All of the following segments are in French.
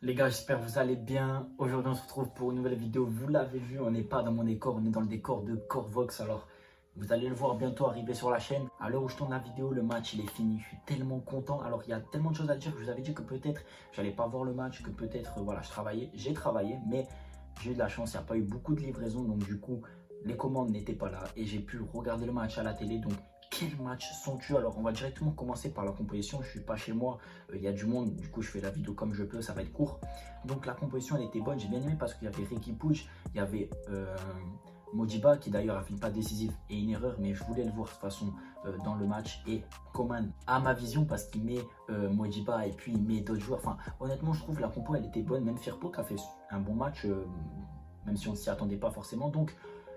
Les gars, j'espère que vous allez bien. Aujourd'hui, on se retrouve pour une nouvelle vidéo. Vous l'avez vu, on n'est pas dans mon décor, on est dans le décor de Corvox. Alors, vous allez le voir bientôt arriver sur la chaîne. À l'heure où je tourne la vidéo, le match il est fini. Je suis tellement content. Alors, il y a tellement de choses à dire que je vous avais dit que peut-être j'allais pas voir le match, que peut-être voilà, je travaillais. J'ai travaillé, mais j'ai eu de la chance. Il n'y a pas eu beaucoup de livraisons, donc du coup, les commandes n'étaient pas là et j'ai pu regarder le match à la télé. Donc, quel match somptueux. Alors, on va directement commencer par la composition. Je suis pas chez moi, il y a du monde, du coup je fais la vidéo comme je peux, ça va être court. Donc la composition elle était bonne, j'ai bien aimé parce qu'il y avait Riqui Puig, il y avait Modiba qui d'ailleurs a fait une passe décisive et une erreur, mais je voulais le voir de toute façon dans le match. Et Coman à ma vision parce qu'il met Modiba et puis il met d'autres joueurs. Enfin honnêtement je trouve la compo elle était bonne, même Firpo qui a fait un bon match, même si on ne s'y attendait pas forcément. Donc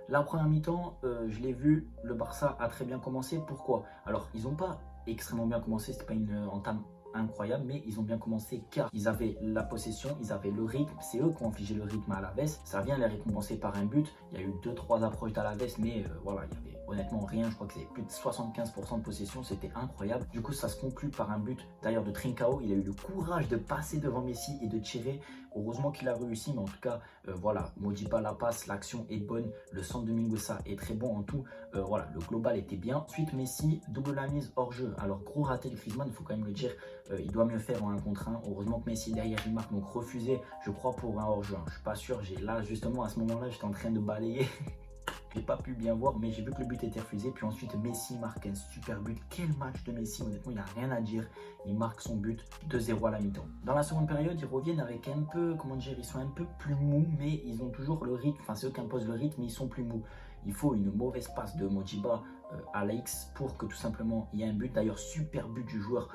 la première mi-temps, je l'ai vu, le Barça a très bien commencé. Pourquoi? Alors, ils n'ont pas extrêmement bien commencé, c'était pas une entame incroyable, mais ils ont bien commencé car ils avaient la possession, ils avaient le rythme, c'est eux qui ont infligé le rythme à Alaves. Ça vient les récompenser par un but. Il y a eu 2-3 approches d'Alaves, mais voilà, il y avait honnêtement rien. Je crois que c'était plus de 75% de possession, c'était incroyable. Du coup, ça se conclut par un but d'ailleurs de Trincao. Il a eu le courage de passer devant Messi et de tirer. Heureusement qu'il a réussi, mais en tout cas, voilà, Modiba la passe, l'action est bonne, le centre de Mingueza est très bon en tout. Voilà, le global était bien. Ensuite, Messi, double la mise hors jeu. Alors, gros raté de Griezmann, il faut quand même le dire, il doit mieux faire en 1 contre 1. Heureusement que Messi derrière il marque, donc refusé, je crois, pour un hors jeu. Je suis pas sûr, là, justement, à ce moment-là, j'étais en train de balayer. J'ai pas pu bien voir, mais j'ai vu que le but était refusé. Puis ensuite, Messi marque un super but. Quel match de Messi, honnêtement, il n'y a rien à dire. Il marque son but 2-0 à la mi-temps. Dans la seconde période, ils reviennent avec un peu, comment dire, ils sont un peu plus mous, mais ils ont toujours le rythme. Enfin, c'est eux qui imposent le rythme, mais ils sont plus mous. Il faut une mauvaise passe de Modiba à l'X pour que tout simplement il y ait un but. D'ailleurs, super but du joueur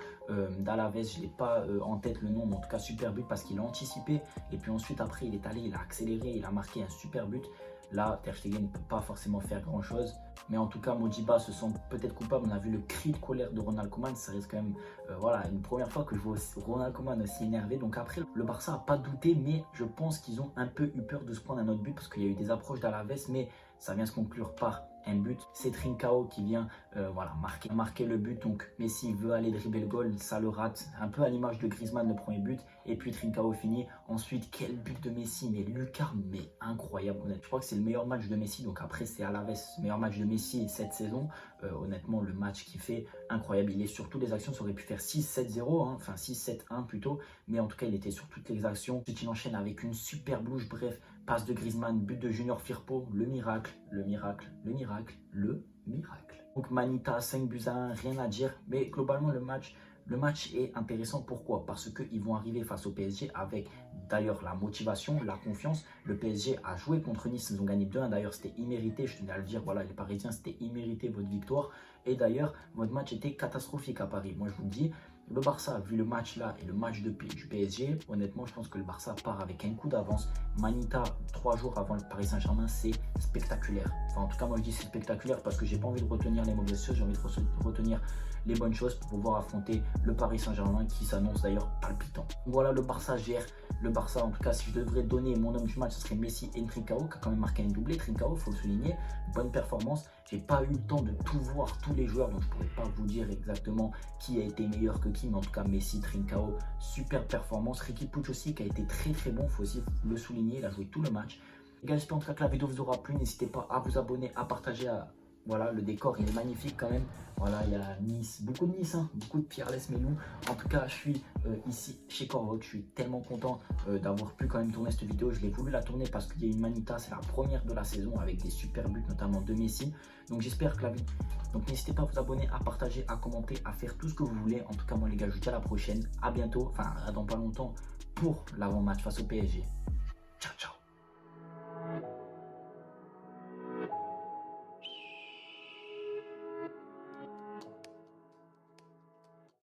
d'Alaves. Je n'ai pas en tête le nom, mais en tout cas, super but parce qu'il a anticipé. Et puis ensuite, après, il est allé, il a accéléré, il a marqué un super but. Là, Ter Stegen ne peut pas forcément faire grand chose. Mais en tout cas, Modiba se sent peut-être coupable. On a vu le cri de colère de Ronald Koeman. Ça reste quand même voilà, une première fois que je vois Ronald Koeman aussi énervé. Donc après, le Barça n'a pas douté. Mais je pense qu'ils ont un peu eu peur de se prendre un autre but. Parce qu'il y a eu des approches d'Alaves. Mais ça vient se conclure par un but. C'est Trincao qui vient voilà, marquer le but. Donc Messi veut aller dribbler le goal. Ça le rate. Un peu à l'image de Griezmann, le premier but. Et puis Trincao finit. Ensuite, quel but de Messi. Mais lucarne, mais incroyable. Honnêtement. Je crois que c'est le meilleur match de Messi. Donc après, c'est Alaves, meilleur match de Messi cette saison. Honnêtement, le match qu'il fait, incroyable. Il est sur toutes les actions. Ça aurait pu faire 6-7-0. Hein, enfin 6-7-1 plutôt. Mais en tout cas, il était sur toutes les actions. Ensuite, il enchaîne avec une super blouche. Bref, passe de Griezmann, but de Junior Firpo. Le miracle, le miracle, le miracle, le miracle. Donc Manita, 5 buts à 1, rien à dire. Mais globalement, le match est intéressant. Pourquoi? Parce qu'ils vont arriver face au PSG avec d'ailleurs la motivation, la confiance. Le PSG a joué contre Nice, ils ont gagné 2-1. D'ailleurs, c'était immérité, je tenais à le dire. Voilà, les Parisiens, c'était immérité votre victoire. Et d'ailleurs, votre match était catastrophique à Paris. Moi, je vous le dis, le Barça, vu le match là et le match du PSG, honnêtement, je pense que le Barça part avec un coup d'avance. Manita, 3 jours avant le Paris Saint-Germain, c'est spectaculaire. Enfin, en tout cas, moi, je dis c'est spectaculaire parce que j'ai pas envie de retenir les mauvaises choses, j'ai envie de retenir les bonnes choses pour pouvoir affronter le Paris Saint-Germain qui s'annonce d'ailleurs palpitant. Voilà, le Barça gère. Le Barça, en tout cas, si je devrais donner mon homme du match, ce serait Messi et Trincao, qui a quand même marqué un doublé. Trincao, il faut le souligner, bonne performance. J'ai pas eu le temps de tout voir, tous les joueurs, donc je pourrais pas vous dire exactement qui a été meilleur que qui, mais en tout cas, Messi, Trincao, super performance. Riqui Puig aussi, qui a été très très bon, il faut aussi le souligner, il a joué tout le match. Les gars, j'espère en tout cas que la vidéo vous aura plu. N'hésitez pas à vous abonner, à partager. Voilà, le décor il est magnifique quand même. Voilà, il y a Nice, beaucoup de Nice, hein, beaucoup de Pierre Lesmelou. En tout cas, je suis ici chez Corvox. Je suis tellement content d'avoir pu quand même tourner cette vidéo. Je l'ai voulu la tourner parce qu'il y a une Manita, c'est la première de la saison avec des super buts, notamment de Messi. Donc j'espère que la vidéo. Donc n'hésitez pas à vous abonner, à partager, à commenter, à faire tout ce que vous voulez. En tout cas, moi les gars, je vous dis à la prochaine. À bientôt, enfin dans pas longtemps pour l'avant-match face au PSG. Ciao, ciao.